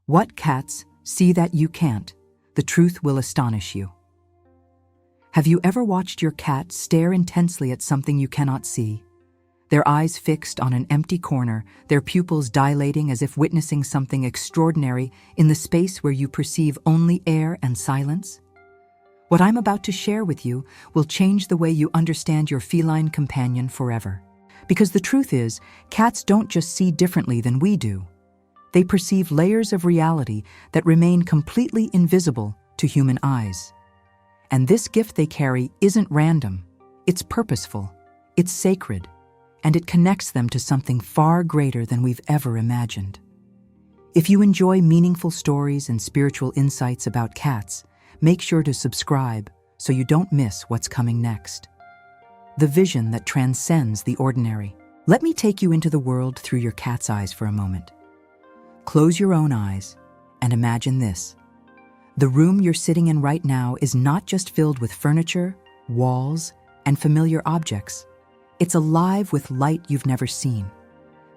What cats see that you can't? The truth will astonish you. Have you ever watched your cat stare intensely at something you cannot see? Their eyes fixed on an empty corner, their pupils dilating as if witnessing something extraordinary in the space where you perceive only air and silence? What I'm about to share with you will change the way you understand your feline companion forever. Because the truth is, cats don't just see differently than we do. They perceive layers of reality that remain completely invisible to human eyes. And this gift they carry isn't random, it's purposeful, it's sacred, and it connects them to something far greater than we've ever imagined. If you enjoy meaningful stories and spiritual insights about cats, make sure to subscribe so you don't miss what's coming next. The vision that transcends the ordinary. Let me take you into the world through your cat's eyes for a moment. Close your own eyes and imagine this. The room you're sitting in right now is not just filled with furniture, walls, and familiar objects. It's alive with light you've never seen.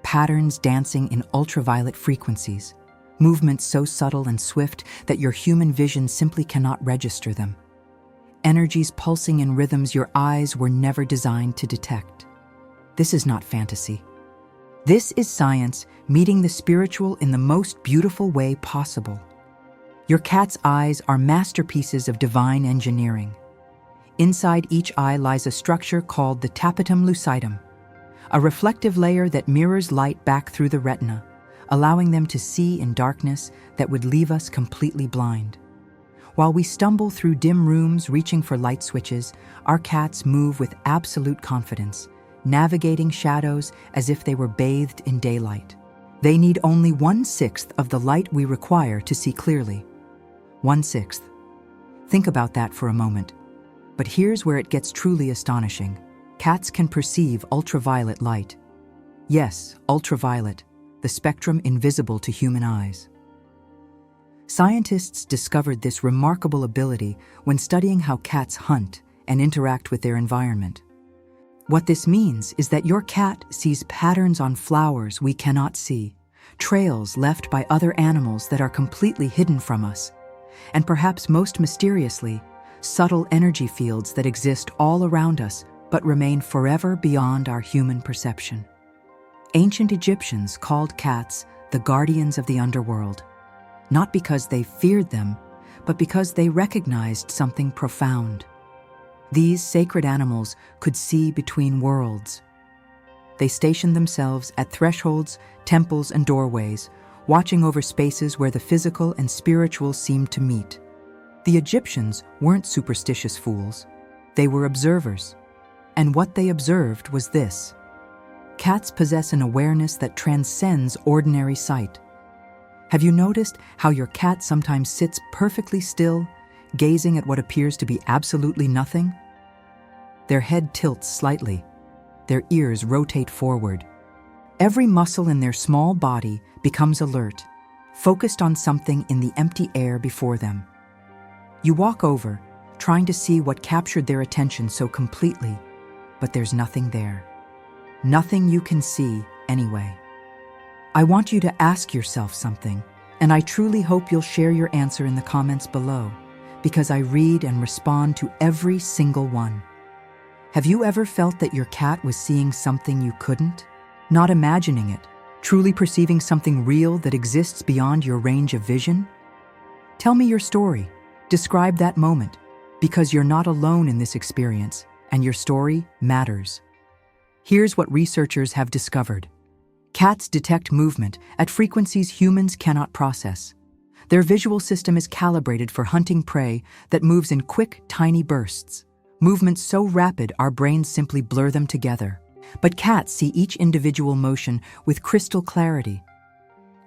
Patterns dancing in ultraviolet frequencies. Movements so subtle and swift that your human vision simply cannot register them. Energies pulsing in rhythms your eyes were never designed to detect. This is not fantasy. This is science meeting the spiritual in the most beautiful way possible. Your cat's eyes are masterpieces of divine engineering. Inside each eye lies a structure called the tapetum lucidum, a reflective layer that mirrors light back through the retina, allowing them to see in darkness that would leave us completely blind. While we stumble through dim rooms reaching for light switches, our cats move with absolute confidence, navigating shadows as if they were bathed in daylight. They need only 1/6 of the light we require to see clearly. 1/6. Think about that for a moment. But here's where it gets truly astonishing. Cats can perceive ultraviolet light. Yes, ultraviolet, the spectrum invisible to human eyes. Scientists discovered this remarkable ability when studying how cats hunt and interact with their environment. What this means is that your cat sees patterns on flowers we cannot see, trails left by other animals that are completely hidden from us, and perhaps most mysteriously, subtle energy fields that exist all around us but remain forever beyond our human perception. Ancient Egyptians called cats the guardians of the underworld, not because they feared them, but because they recognized something profound. These sacred animals could see between worlds. They stationed themselves at thresholds, temples, and doorways, watching over spaces where the physical and spiritual seemed to meet. The Egyptians weren't superstitious fools. They were observers. And what they observed was this. Cats possess an awareness that transcends ordinary sight. Have you noticed how your cat sometimes sits perfectly still, gazing at what appears to be absolutely nothing? Their head tilts slightly. Their ears rotate forward. Every muscle in their small body becomes alert, focused on something in the empty air before them. You walk over, trying to see what captured their attention so completely, but there's nothing there. Nothing you can see anyway. I want you to ask yourself something, and I truly hope you'll share your answer in the comments below, because I read and respond to every single one. Have you ever felt that your cat was seeing something you couldn't? Not imagining it, truly perceiving something real that exists beyond your range of vision? Tell me your story. Describe that moment, because you're not alone in this experience, and your story matters. Here's what researchers have discovered. Cats detect movement at frequencies humans cannot process. Their visual system is calibrated for hunting prey that moves in quick, tiny bursts. Movements so rapid our brains simply blur them together. But cats see each individual motion with crystal clarity.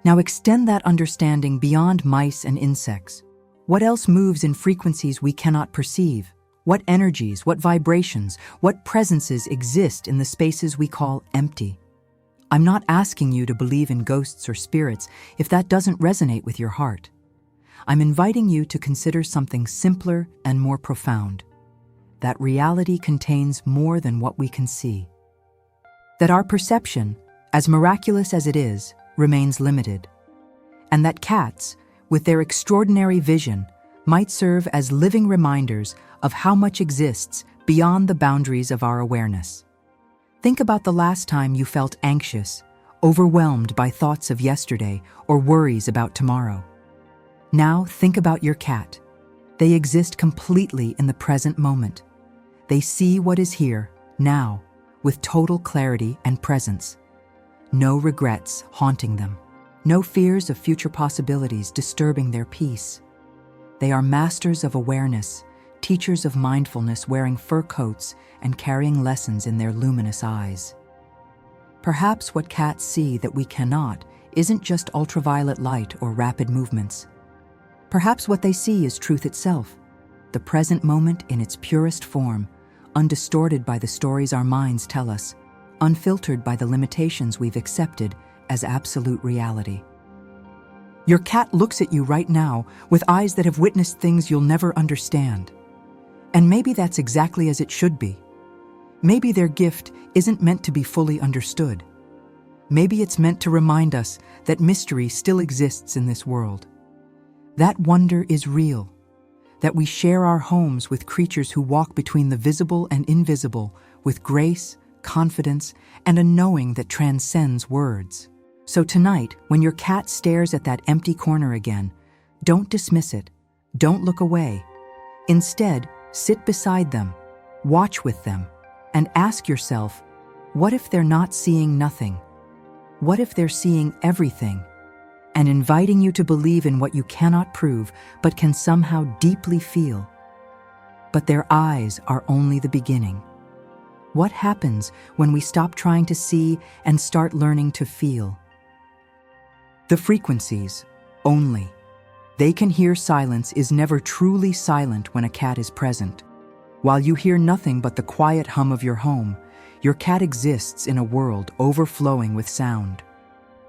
Now extend that understanding beyond mice and insects. What else moves in frequencies we cannot perceive? What energies, what vibrations, what presences exist in the spaces we call empty? I'm not asking you to believe in ghosts or spirits if that doesn't resonate with your heart. I'm inviting you to consider something simpler and more profound. That reality contains more than what we can see. That our perception, as miraculous as it is, remains limited. and that cats, with their extraordinary vision, might serve as living reminders of how much exists beyond the boundaries of our awareness. Think about the last time you felt anxious, overwhelmed by thoughts of yesterday or worries about tomorrow. Now think about your cat. They exist completely in the present moment. They see what is here, now, with total clarity and presence. No regrets haunting them. No fears of future possibilities disturbing their peace. They are masters of awareness, teachers of mindfulness wearing fur coats and carrying lessons in their luminous eyes. Perhaps what cats see that we cannot isn't just ultraviolet light or rapid movements. Perhaps what they see is truth itself, the present moment in its purest form, undistorted by the stories our minds tell us, unfiltered by the limitations we've accepted as absolute reality. Your cat looks at you right now with eyes that have witnessed things you'll never understand. And maybe that's exactly as it should be. Maybe their gift isn't meant to be fully understood. Maybe it's meant to remind us that mystery still exists in this world. That wonder is real, that we share our homes with creatures who walk between the visible and invisible with grace, confidence, and a knowing that transcends words. So tonight, when your cat stares at that empty corner again, don't dismiss it, don't look away. Instead, sit beside them, watch with them, and ask yourself, what if they're not seeing nothing? What if they're seeing everything? And inviting you to believe in what you cannot prove but can somehow deeply feel. But their eyes are only the beginning. What happens when we stop trying to see and start learning to feel? The frequencies, only. They can hear silence is never truly silent when a cat is present. While you hear nothing but the quiet hum of your home, your cat exists in a world overflowing with sound.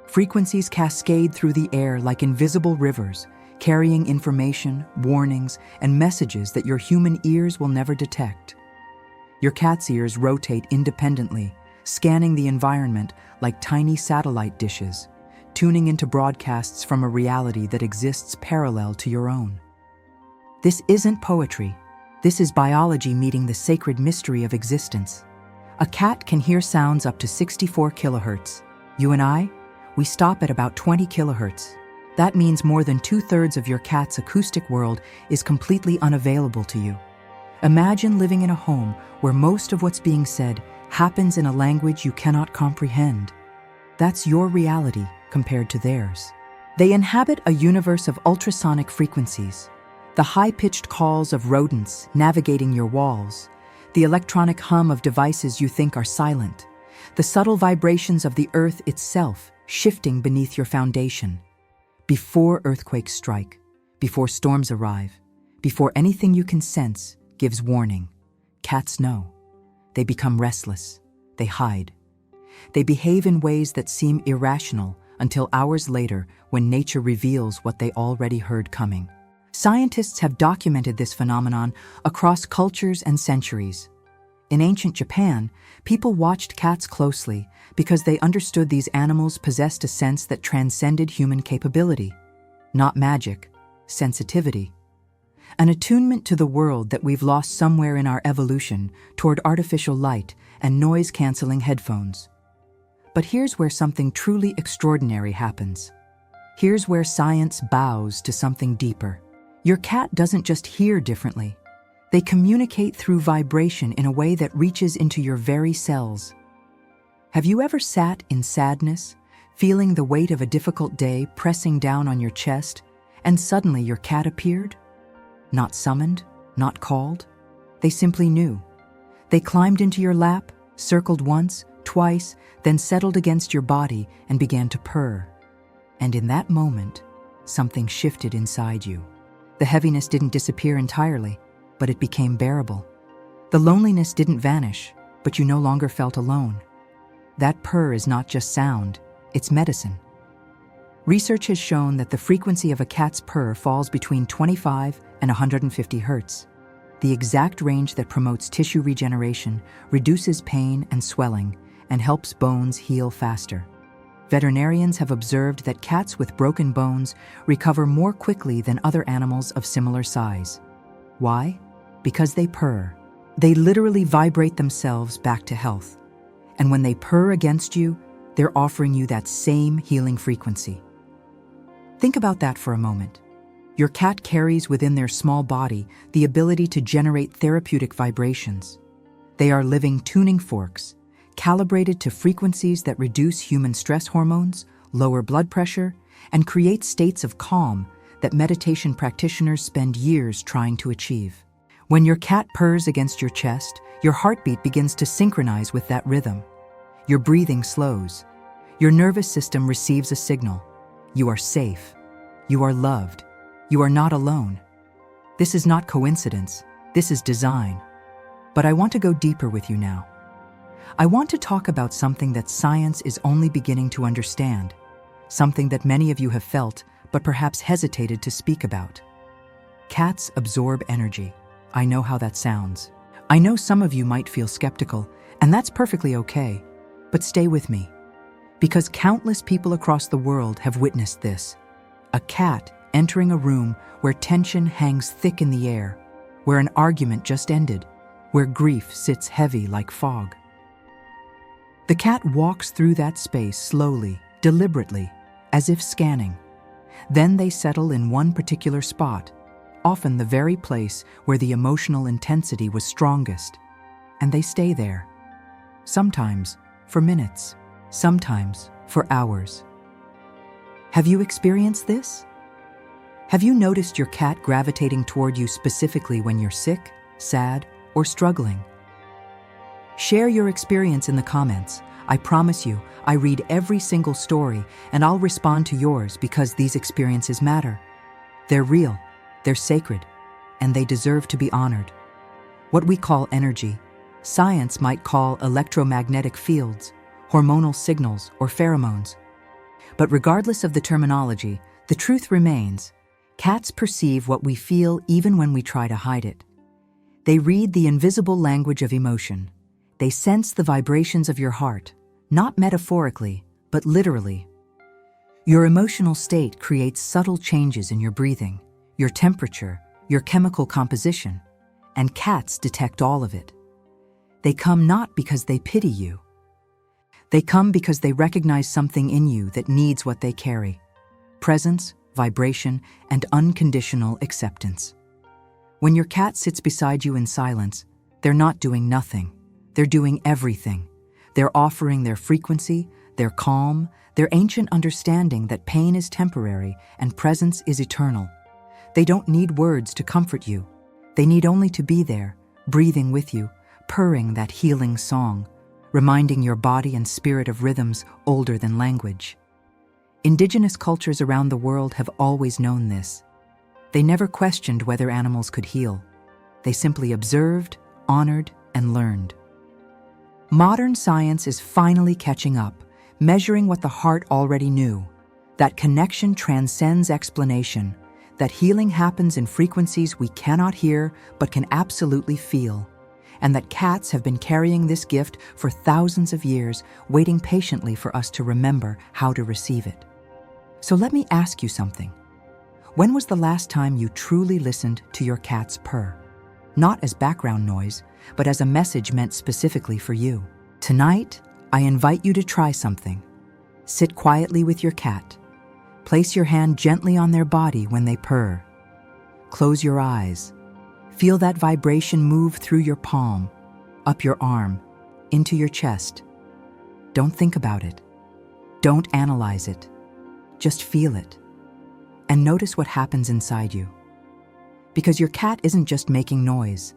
Frequencies cascade through the air like invisible rivers, carrying information, warnings, and messages that your human ears will never detect. Your cat's ears rotate independently, scanning the environment like tiny satellite dishes, tuning into broadcasts from a reality that exists parallel to your own. This isn't poetry. This is biology meeting the sacred mystery of existence. A cat can hear sounds up to 64 kilohertz. You and I, we stop at about 20 kilohertz. That means more than 2/3 of your cat's acoustic world is completely unavailable to you. Imagine living in a home where most of what's being said happens in a language you cannot comprehend. That's your reality compared to theirs. They inhabit a universe of ultrasonic frequencies, the high-pitched calls of rodents navigating your walls, the electronic hum of devices you think are silent, the subtle vibrations of the earth itself shifting beneath your foundation. Before earthquakes strike, before storms arrive, before anything you can sense gives warning, cats know. They become restless. They hide. They behave in ways that seem irrational until hours later when nature reveals what they already heard coming. Scientists have documented this phenomenon across cultures and centuries. In ancient Japan, people watched cats closely because they understood these animals possessed a sense that transcended human capability. Not magic, sensitivity. An attunement to the world that we've lost somewhere in our evolution toward artificial light and noise-canceling headphones. But here's where something truly extraordinary happens. Here's where science bows to something deeper. Your cat doesn't just hear differently. They communicate through vibration in a way that reaches into your very cells. Have you ever sat in sadness, feeling the weight of a difficult day pressing down on your chest, and suddenly your cat appeared? Not summoned, not called. They simply knew. They climbed into your lap, circled once, twice, then settled against your body and began to purr. And in that moment, something shifted inside you. The heaviness didn't disappear entirely, but it became bearable. The loneliness didn't vanish, but you no longer felt alone. That purr is not just sound, it's medicine. Research has shown that the frequency of a cat's purr falls between 25 and 150 hertz, the exact range that promotes tissue regeneration, reduces pain and swelling, and helps bones heal faster. Veterinarians have observed that cats with broken bones recover more quickly than other animals of similar size. Why? Because they purr. They literally vibrate themselves back to health. And when they purr against you, they're offering you that same healing frequency. Think about that for a moment. Your cat carries within their small body the ability to generate therapeutic vibrations. They are living tuning forks, calibrated to frequencies that reduce human stress hormones, lower blood pressure, and create states of calm that meditation practitioners spend years trying to achieve. When your cat purrs against your chest, your heartbeat begins to synchronize with that rhythm. Your breathing slows. Your nervous system receives a signal. You are safe. You are loved. You are not alone. This is not coincidence. This is design. But I want to go deeper with you now. I want to talk about something that science is only beginning to understand, something that many of you have felt but perhaps hesitated to speak about. Cats absorb energy. I know how that sounds. I know some of you might feel skeptical, and that's perfectly okay. But stay with me, because countless people across the world have witnessed this. A cat entering a room where tension hangs thick in the air, where an argument just ended, where grief sits heavy like fog. The cat walks through that space slowly, deliberately, as if scanning. Then they settle in one particular spot, often the very place where the emotional intensity was strongest, and they stay there. Sometimes for minutes, sometimes for hours. Have you experienced this? Have you noticed your cat gravitating toward you specifically when you're sick, sad, or struggling? Share your experience in the comments. I promise you, I read every single story and I'll respond to yours because these experiences matter. They're real, they're sacred, and they deserve to be honored. What we call energy, science might call electromagnetic fields, hormonal signals, or pheromones. But regardless of the terminology, the truth remains. Cats perceive what we feel even when we try to hide it. They read the invisible language of emotion. They sense the vibrations of your heart, not metaphorically, but literally. Your emotional state creates subtle changes in your breathing, your temperature, your chemical composition, and cats detect all of it. They come not because they pity you. They come because they recognize something in you that needs what they carry: presence, vibration, and unconditional acceptance. When your cat sits beside you in silence, they're not doing nothing. They're doing everything. They're offering their frequency, their calm, their ancient understanding that pain is temporary and presence is eternal. They don't need words to comfort you. They need only to be there, breathing with you, purring that healing song, reminding your body and spirit of rhythms older than language. Indigenous cultures around the world have always known this. They never questioned whether animals could heal. They simply observed, honored, and learned. Modern science is finally catching up, measuring what the heart already knew: that connection transcends explanation, that healing happens in frequencies we cannot hear but can absolutely feel, and that cats have been carrying this gift for thousands of years, waiting patiently for us to remember how to receive it. So let me ask you something. When was the last time you truly listened to your cat's purr? Not as background noise, but as a message meant specifically for you. Tonight, I invite you to try something. Sit quietly with your cat. Place your hand gently on their body when they purr. Close your eyes. Feel that vibration move through your palm, up your arm, into your chest. Don't think about it. Don't analyze it. Just feel it. And notice what happens inside you. Because your cat isn't just making noise.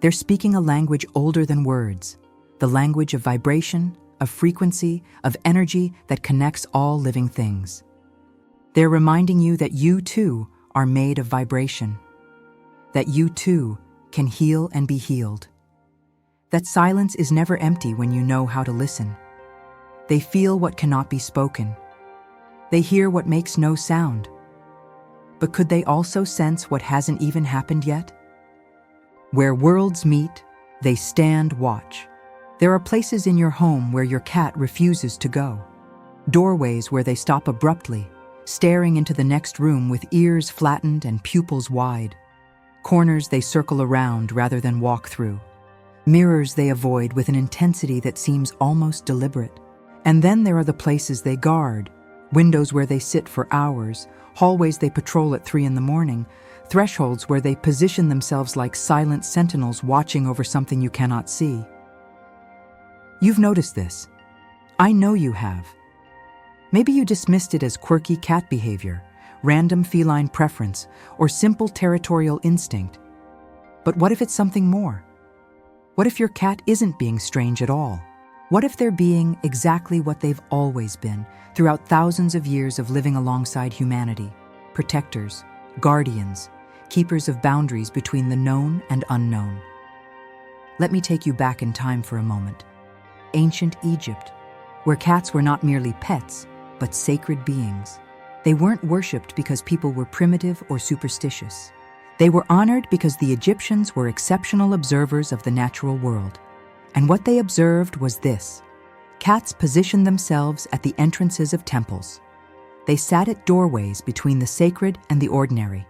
They're speaking a language older than words, the language of vibration, of frequency, of energy that connects all living things. They're reminding you that you too are made of vibration, that you too can heal and be healed, that silence is never empty when you know how to listen. They feel what cannot be spoken. They hear what makes no sound. But could they also sense what hasn't even happened yet? Where worlds meet, they stand watch. There are places in your home where your cat refuses to go. doorways where they stop abruptly, staring into the next room with ears flattened and pupils wide, corners they circle around rather than walk through, mirrors they avoid with an intensity that seems almost deliberate. And then there are the places they guard, windows where they sit for hours, hallways they patrol at 3 in the morning, thresholds where they position themselves like silent sentinels watching over something you cannot see. You've noticed this. I know you have. Maybe you dismissed it as quirky cat behavior, random feline preference, or simple territorial instinct. But what if it's something more? What if your cat isn't being strange at all? What if they're being exactly what they've always been throughout thousands of years of living alongside humanity? Protectors, guardians, keepers of boundaries between the known and unknown. Let me take you back in time for a moment. Ancient Egypt, where cats were not merely pets, but sacred beings. They weren't worshipped because people were primitive or superstitious. They were honored because the Egyptians were exceptional observers of the natural world. And what they observed was this: cats positioned themselves at the entrances of temples. They sat at doorways between the sacred and the ordinary.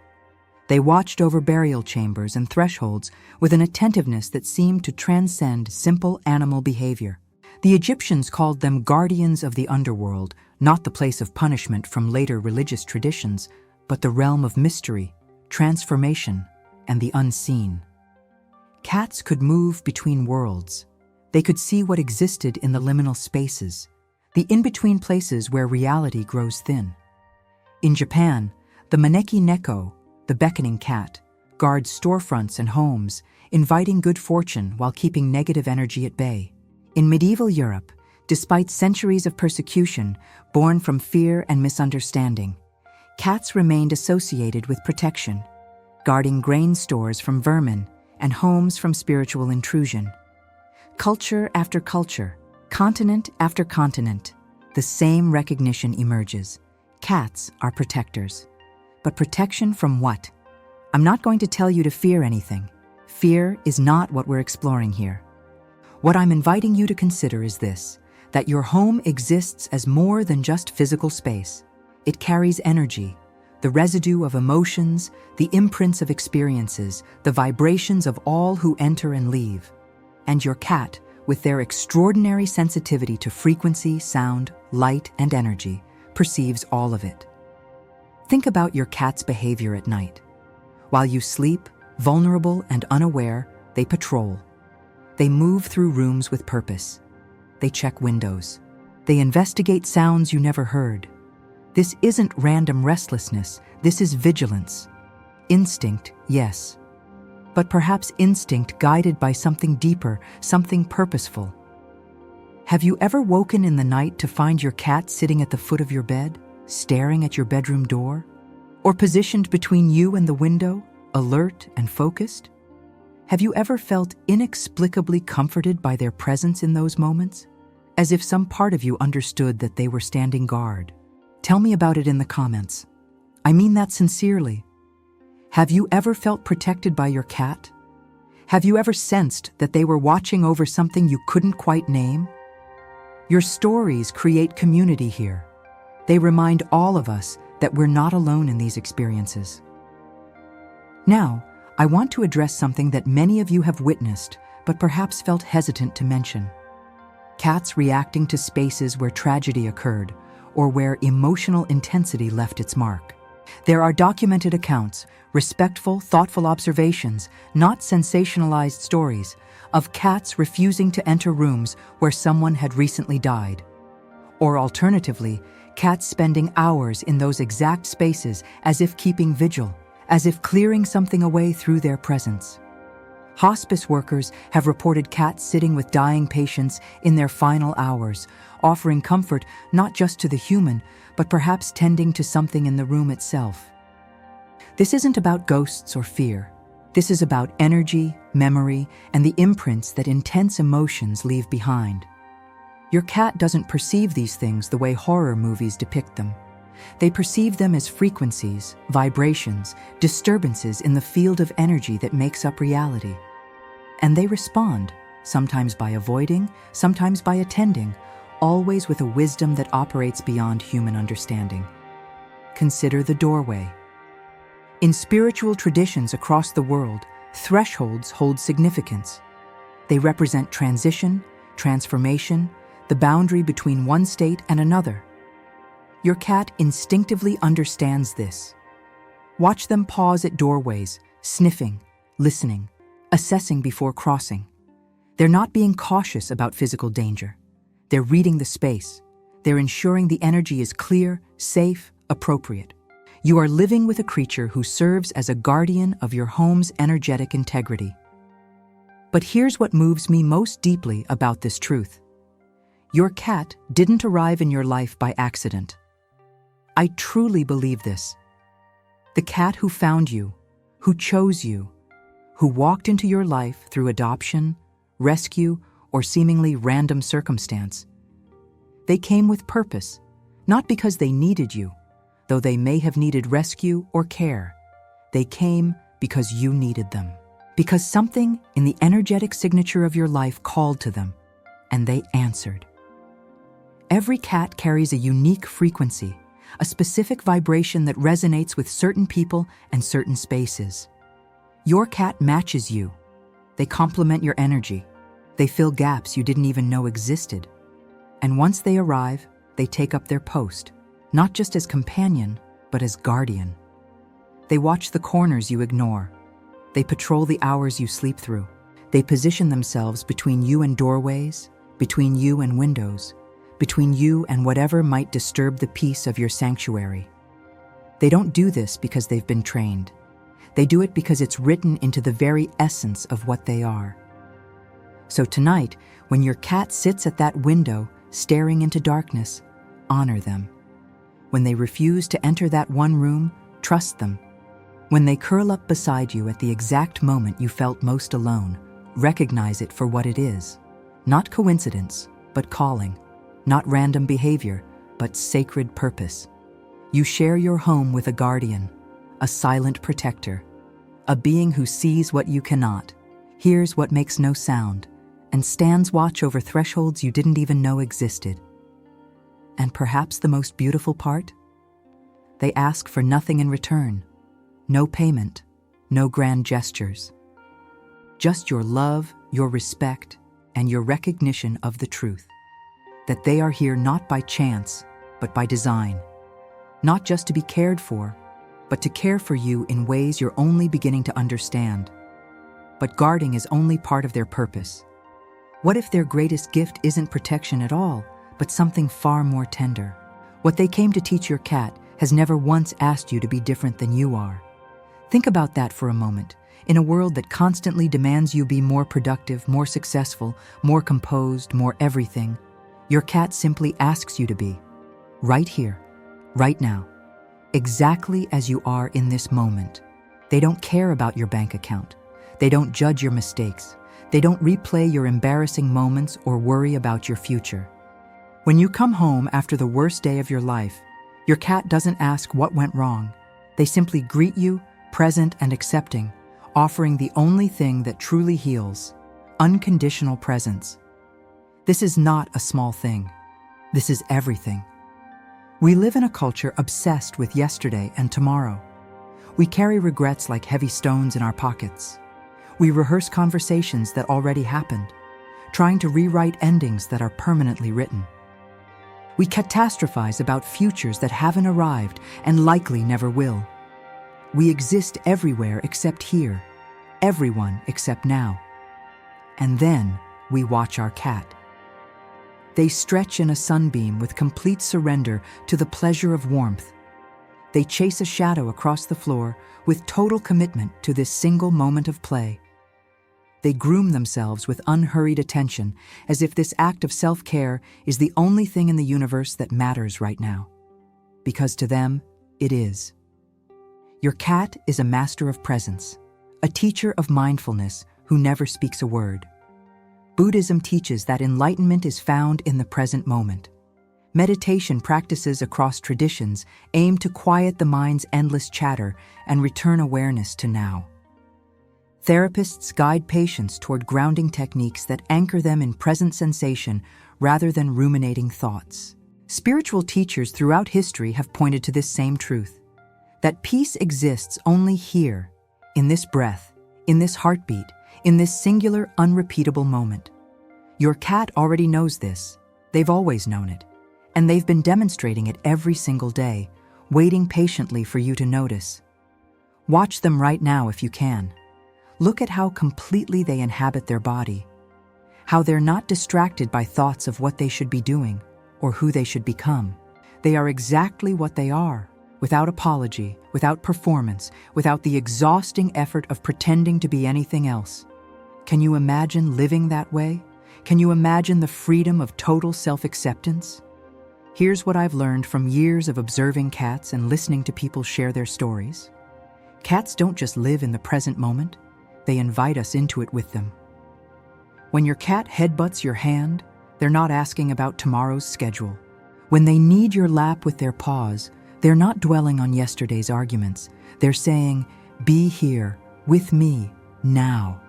They watched over burial chambers and thresholds with an attentiveness that seemed to transcend simple animal behavior. The Egyptians called them guardians of the underworld, not the place of punishment from later religious traditions, but the realm of mystery, transformation, and the unseen. Cats could move between worlds. They could see what existed in the liminal spaces, the in-between places where reality grows thin. In Japan, the maneki neko, the beckoning cat, guards storefronts and homes, inviting good fortune while keeping negative energy at bay. In medieval Europe, despite centuries of persecution born from fear and misunderstanding, cats remained associated with protection, guarding grain stores from vermin and homes from spiritual intrusion. Culture after culture, continent after continent, the same recognition emerges. Cats are protectors. But protection from what? I'm not going to tell you to fear anything. Fear is not what we're exploring here. What I'm inviting you to consider is this: that your home exists as more than just physical space. It carries energy, the residue of emotions, the imprints of experiences, the vibrations of all who enter and leave. And your cat, with their extraordinary sensitivity to frequency, sound, light, and energy, perceives all of it. Think about your cat's behavior at night. While you sleep, vulnerable and unaware, they patrol. They move through rooms with purpose. They check windows. They investigate sounds you never heard. This isn't random restlessness, this is vigilance. Instinct, yes. But perhaps instinct guided by something deeper, something purposeful. Have you ever woken in the night to find your cat sitting at the foot of your bed, staring at your bedroom door? Or positioned between you and the window, alert and focused? Have you ever felt inexplicably comforted by their presence in those moments? As if some part of you understood that they were standing guard. Tell me about it in the comments. I mean that sincerely. Have you ever felt protected by your cat? Have you ever sensed that they were watching over something you couldn't quite name? Your stories create community here. They remind all of us that we're not alone in these experiences. Now, I want to address something that many of you have witnessed, but perhaps felt hesitant to mention. Cats reacting to spaces where tragedy occurred, or where emotional intensity left its mark. There are documented accounts, respectful, thoughtful observations, not sensationalized stories, of cats refusing to enter rooms where someone had recently died. Or alternatively, cats spending hours in those exact spaces as if keeping vigil, as if clearing something away through their presence. Hospice workers have reported cats sitting with dying patients in their final hours, offering comfort not just to the human, but perhaps tending to something in the room itself. This isn't about ghosts or fear. This is about energy, memory, and the imprints that intense emotions leave behind. Your cat doesn't perceive these things the way horror movies depict them. They perceive them as frequencies, vibrations, disturbances in the field of energy that makes up reality. And they respond, sometimes by avoiding, sometimes by attending, always with a wisdom that operates beyond human understanding. Consider the doorway. In spiritual traditions across the world, thresholds hold significance. They represent transition, transformation, the boundary between one state and another. Your cat instinctively understands this. Watch them pause at doorways, sniffing, listening, assessing before crossing. They're not being cautious about physical danger. They're reading the space. They're ensuring the energy is clear, safe, appropriate. You are living with a creature who serves as a guardian of your home's energetic integrity. But here's what moves me most deeply about this truth. Your cat didn't arrive in your life by accident. I truly believe this. The cat who found you, who chose you, who walked into your life through adoption, rescue, or seemingly random circumstance. They came with purpose, not because they needed you, though they may have needed rescue or care. They came because you needed them, because something in the energetic signature of your life called to them, and they answered. Every cat carries a unique frequency, a specific vibration that resonates with certain people and certain spaces. Your cat matches you. They complement your energy. They fill gaps you didn't even know existed. And once they arrive, they take up their post, not just as companion, but as guardian. They watch the corners you ignore. They patrol the hours you sleep through. They position themselves between you and doorways, between you and windows, between you and whatever might disturb the peace of your sanctuary. They don't do this because they've been trained. They do it because it's written into the very essence of what they are. So tonight, when your cat sits at that window, staring into darkness, honor them. When they refuse to enter that one room, trust them. When they curl up beside you at the exact moment you felt most alone, recognize it for what it is. Not coincidence, but calling. Not random behavior, but sacred purpose. You share your home with a guardian, a silent protector, a being who sees what you cannot, hears what makes no sound, and stands watch over thresholds you didn't even know existed. And perhaps the most beautiful part? They ask for nothing in return. No payment, no grand gestures. Just your love, your respect, and your recognition of the truth. That they are here not by chance, but by design. Not just to be cared for, but to care for you in ways you're only beginning to understand. But guarding is only part of their purpose. What if their greatest gift isn't protection at all, but something far more tender? What they came to teach your cat has never once asked you to be different than you are. Think about that for a moment. In a world that constantly demands you be more productive, more successful, more composed, more everything, your cat simply asks you to be right here, right now, exactly as you are in this moment. They don't care about your bank account. They don't judge your mistakes. They don't replay your embarrassing moments or worry about your future. When you come home after the worst day of your life, your cat doesn't ask what went wrong. They simply greet you, present and accepting, offering the only thing that truly heals, unconditional presence. This is not a small thing. This is everything. We live in a culture obsessed with yesterday and tomorrow. We carry regrets like heavy stones in our pockets. We rehearse conversations that already happened, trying to rewrite endings that are permanently written. We catastrophize about futures that haven't arrived and likely never will. We exist everywhere except here, everyone except now. And then we watch our cat. They stretch in a sunbeam with complete surrender to the pleasure of warmth. They chase a shadow across the floor with total commitment to this single moment of play. They groom themselves with unhurried attention, as if this act of self-care is the only thing in the universe that matters right now. Because to them, it is. Your cat is a master of presence, a teacher of mindfulness who never speaks a word. Buddhism teaches that enlightenment is found in the present moment. Meditation practices across traditions aim to quiet the mind's endless chatter and return awareness to now. Therapists guide patients toward grounding techniques that anchor them in present sensation rather than ruminating thoughts. Spiritual teachers throughout history have pointed to this same truth, that peace exists only here, in this breath, in this heartbeat, in this singular, unrepeatable moment. Your cat already knows this. They've always known it. And they've been demonstrating it every single day, waiting patiently for you to notice. Watch them right now if you can. Look at how completely they inhabit their body, how they're not distracted by thoughts of what they should be doing or who they should become. They are exactly what they are, without apology, without performance, without the exhausting effort of pretending to be anything else. Can you imagine living that way? Can you imagine the freedom of total self-acceptance? Here's what I've learned from years of observing cats and listening to people share their stories. Cats don't just live in the present moment, they invite us into it with them. When your cat headbutts your hand, they're not asking about tomorrow's schedule. When they knead your lap with their paws, they're not dwelling on yesterday's arguments. They're saying, "Be here, with me, now."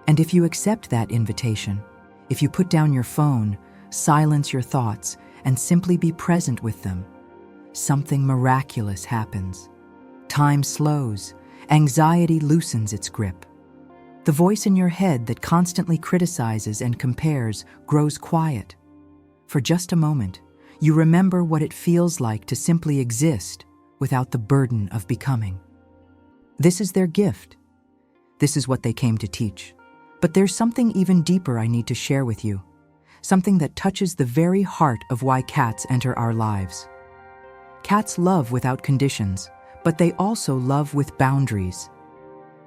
And if you accept that invitation, if you put down your phone, silence your thoughts, and simply be present with them, something miraculous happens. Time slows, anxiety loosens its grip. The voice in your head that constantly criticizes and compares grows quiet. For just a moment, you remember what it feels like to simply exist without the burden of becoming. This is their gift. This is what they came to teach. But there's something even deeper I need to share with you, something that touches the very heart of why cats enter our lives. Cats love without conditions, but they also love with boundaries.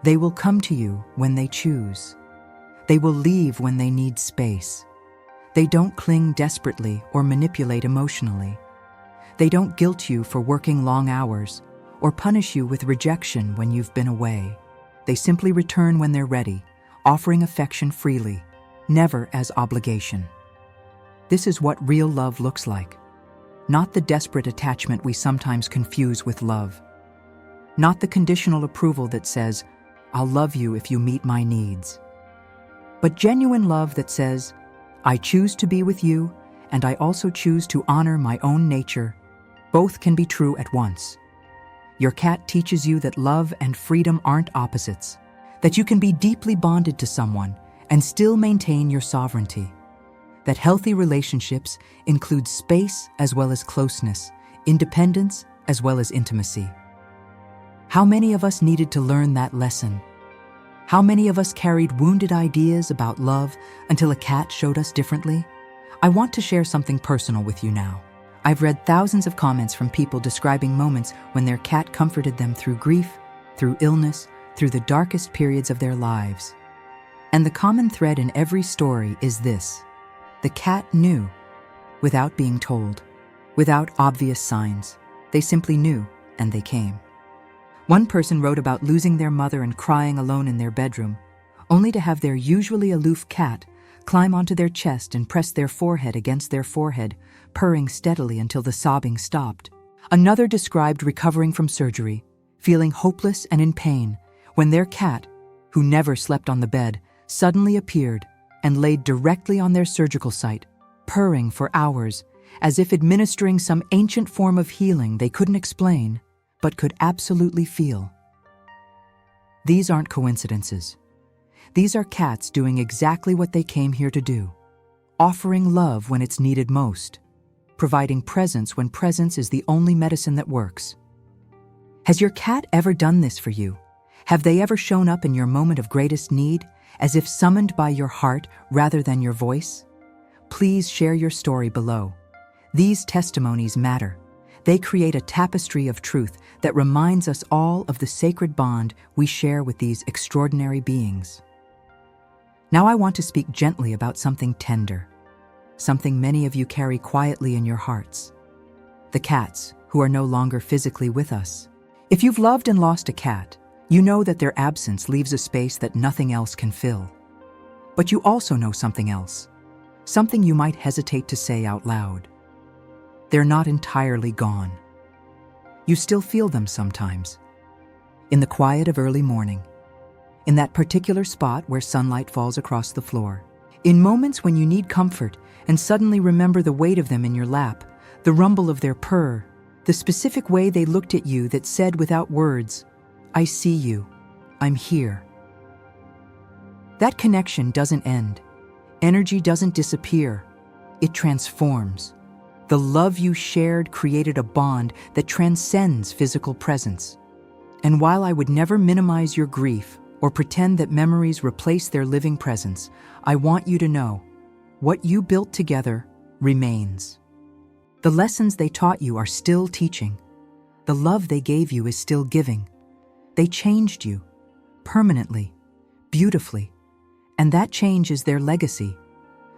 They will come to you when they choose. They will leave when they need space. They don't cling desperately or manipulate emotionally. They don't guilt you for working long hours or punish you with rejection when you've been away. They simply return when they're ready, offering affection freely, never as obligation. This is what real love looks like. Not the desperate attachment we sometimes confuse with love. Not the conditional approval that says, "I'll love you if you meet my needs." But genuine love that says, "I choose to be with you, and I also choose to honor my own nature." Both can be true at once. Your cat teaches you that love and freedom aren't opposites, that you can be deeply bonded to someone and still maintain your sovereignty, that healthy relationships include space as well as closeness, independence as well as intimacy. How many of us needed to learn that lesson? How many of us carried wounded ideas about love until a cat showed us differently? I want to share something personal with you now. I've read thousands of comments from people describing moments when their cat comforted them through grief, through illness, through the darkest periods of their lives. And the common thread in every story is this: the cat knew, without being told, without obvious signs. They simply knew, and they came. One person wrote about losing their mother and crying alone in their bedroom, only to have their usually aloof cat climb onto their chest and press their forehead against their forehead, purring steadily until the sobbing stopped. Another described recovering from surgery, feeling hopeless and in pain, when their cat, who never slept on the bed, suddenly appeared and laid directly on their surgical site, purring for hours, as if administering some ancient form of healing they couldn't explain, but could absolutely feel. These aren't coincidences. These are cats doing exactly what they came here to do, offering love when it's needed most, providing presence when presence is the only medicine that works. Has your cat ever done this for you? Have they ever shown up in your moment of greatest need, as if summoned by your heart rather than your voice? Please share your story below. These testimonies matter. They create a tapestry of truth that reminds us all of the sacred bond we share with these extraordinary beings. Now I want to speak gently about something tender, something many of you carry quietly in your hearts: the cats who are no longer physically with us. If you've loved and lost a cat, you know that their absence leaves a space that nothing else can fill. But you also know something else, something you might hesitate to say out loud. They're not entirely gone. You still feel them sometimes. In the quiet of early morning, in that particular spot where sunlight falls across the floor, In moments when you need comfort and suddenly remember the weight of them in your lap, the rumble of their purr, the specific way they looked at you that said without words, "I see you, I'm here." That connection doesn't end. Energy doesn't disappear. It transforms. The love you shared created a bond that transcends physical presence. And while I would never minimize your grief or pretend that memories replace their living presence, I want you to know, what you built together remains. The lessons they taught you are still teaching. The love they gave you is still giving. They changed you, permanently, beautifully, and that change is their legacy.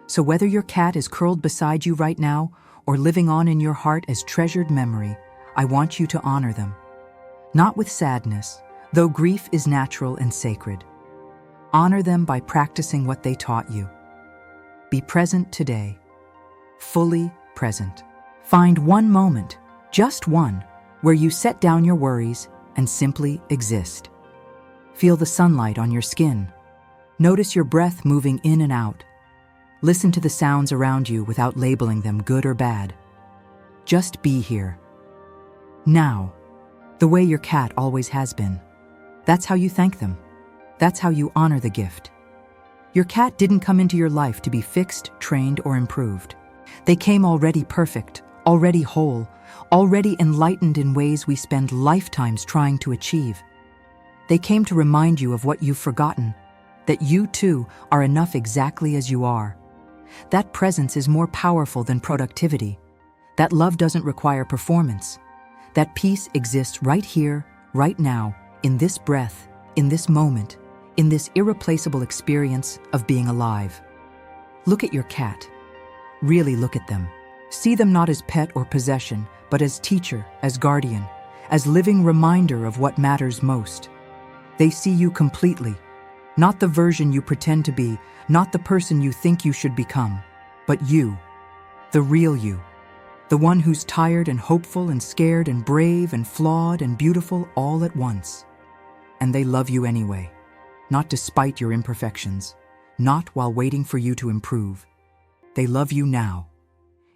So whether your cat is curled beside you right now or living on in your heart as treasured memory, I want you to honor them. Not with sadness, though grief is natural and sacred. Honor them by practicing what they taught you. Be present today, fully present. Find one moment, just one, where you set down your worries and simply exist. Feel the sunlight on your skin. Notice your breath moving in and out. Listen to the sounds around you without labeling them good or bad. Just be here. Now, the way your cat always has been. That's how you thank them. That's how you honor the gift. Your cat didn't come into your life to be fixed, trained, or improved. They came already perfect, already whole, already enlightened in ways we spend lifetimes trying to achieve. They came to remind you of what you've forgotten, that you too are enough exactly as you are. That presence is more powerful than productivity. That love doesn't require performance. That peace exists right here, right now, in this breath, in this moment, in this irreplaceable experience of being alive. Look at your cat. Really look at them. See them not as pet or possession, but as teacher, as guardian, as living reminder of what matters most. They see you completely, not the version you pretend to be, not the person you think you should become, but you, the real you, the one who's tired and hopeful and scared and brave and flawed and beautiful all at once. And they love you anyway, not despite your imperfections, not while waiting for you to improve. They love you now,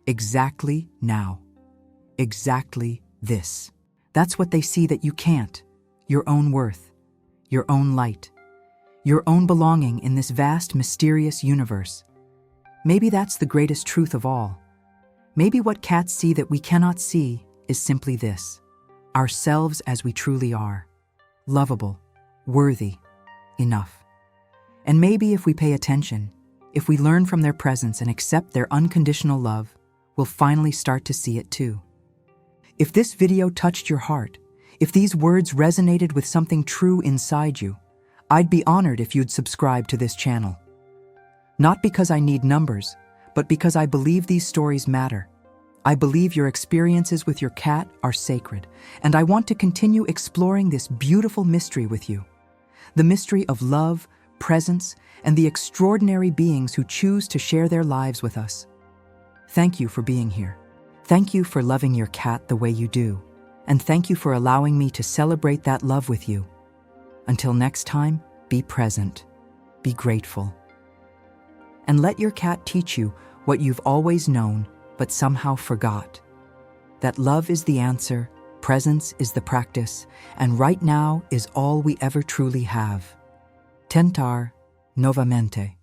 exactly now, exactly this. That's what they see that you can't, your own worth, your own light, your own belonging in this vast, mysterious universe. Maybe that's the greatest truth of all. Maybe what cats see that we cannot see is simply this: ourselves as we truly are, lovable, worthy, enough. And maybe if we pay attention, if we learn from their presence and accept their unconditional love, we'll finally start to see it too. If this video touched your heart, if these words resonated with something true inside you, I'd be honored if you'd subscribe to this channel. Not because I need numbers, but because I believe these stories matter. I believe your experiences with your cat are sacred, and I want to continue exploring this beautiful mystery with you. The mystery of love, presence, and the extraordinary beings who choose to share their lives with us. Thank you for being here. Thank you for loving your cat the way you do. And thank you for allowing me to celebrate that love with you. Until next time, be present, be grateful, and let your cat teach you what you've always known but somehow forgot. That love is the answer, presence is the practice, and right now is all we ever truly have. Tentar novamente.